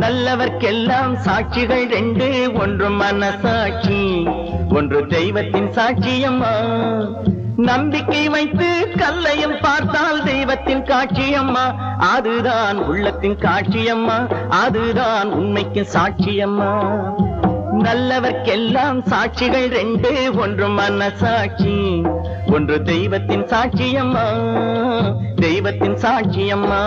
நல்லவர்க்கெல்லாம் சாட்சிகள் ரெண்டு, ஒன்று மனசாட்சி, ஒன்று தெய்வத்தின் சாட்சியம்மா. நம்பிக்கை வைத்து கல்லையும் பார்த்தால் தெய்வத்தின் காட்சியம்மா. அதுதான் உள்ளத்தின் காட்சியம்மா, அதுதான் உண்மைக்கு சாட்சியம்மா. நல்லவர்க்கெல்லாம் சாட்சிகள் ரெண்டு, ஒன்று மனசாட்சி, ஒன்று தெய்வத்தின் சாட்சியம்மா, தெய்வத்தின் சாட்சியம்மா.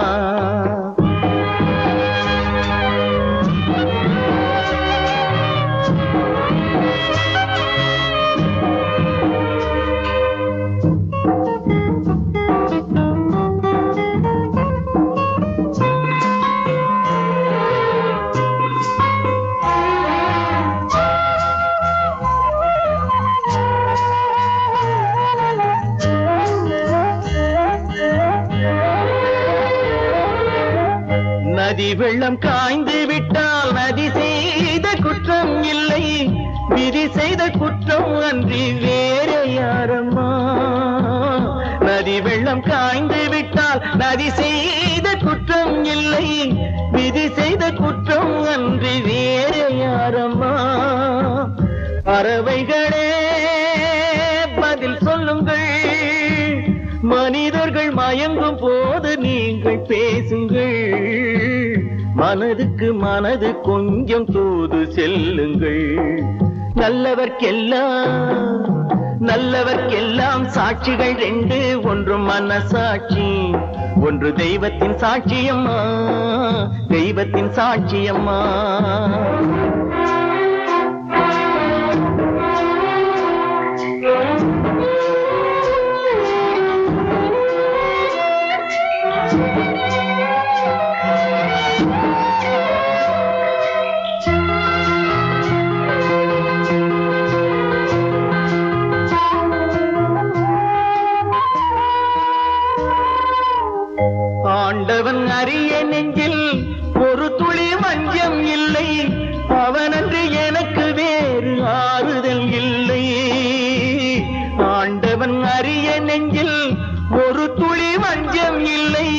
நதி வெள்ளம் காய்ந்து விட்டால் நதி செய்த குற்றம் இல்லை, விதி செய்த குற்றம் அன்றி வேற யாரம்மா. நதி வெள்ளம் காய்ந்து விட்டால் நதி செய்த குற்றம் இல்லை, விதி செய்த குற்றம் அன்றி வேற யாரம்மா. பறவைகளே பதில் சொல்லுங்கள், மனிதர்கள் மயங்கும் போது நீங்கள் பேசுங்கள். மனதுக்கு மனது கொஞ்சம் தூது செல்லுங்கள். நல்லவர்க்கெல்லாம் சாட்சிகள் ரெண்டு, ஒன்று மனசாட்சி, ஒன்று தெய்வத்தின் சாட்சியம்மா, தெய்வத்தின் சாட்சியம்மா. ஆண்டவன் அறிய நெஞ்சில் ஒரு துளி வஞ்சம் இல்லை, அவனன்று எனக்கு வேறு ஆறுதல் இல்லை. ஆண்டவன் அறிய நெஞ்சில் ஒரு துளி வஞ்சம் இல்லை,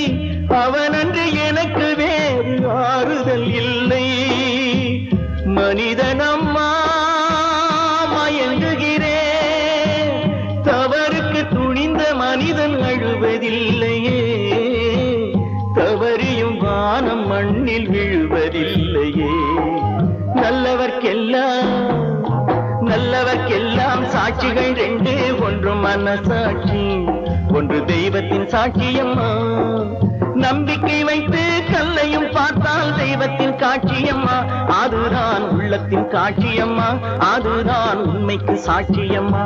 அவனன்று எனக்கு வேறு ஆறுதல் இல்லை. மனிதனம்மா மயங்குகிறேன், தவறுக்கு துணிந்த மனிதன் அழுவதில்லையே, தவறியும் வானம் மண்ணில் விழுவதில்லையே. நல்லவர்க்கெல்லாம் சாட்சிகள் ரெண்டு, ஒன்று மனசாட்சி, ஒன்று தெய்வத்தின் சாட்சியம்மா. நம்பிக்கை வைத்து கல்லையும் பார்த்தால் தெய்வத்தின் காட்சியம்மா. அதுதான் உள்ளத்தின் காட்சியம்மா, அதுதான் உண்மைக்கு சாட்சியம்மா.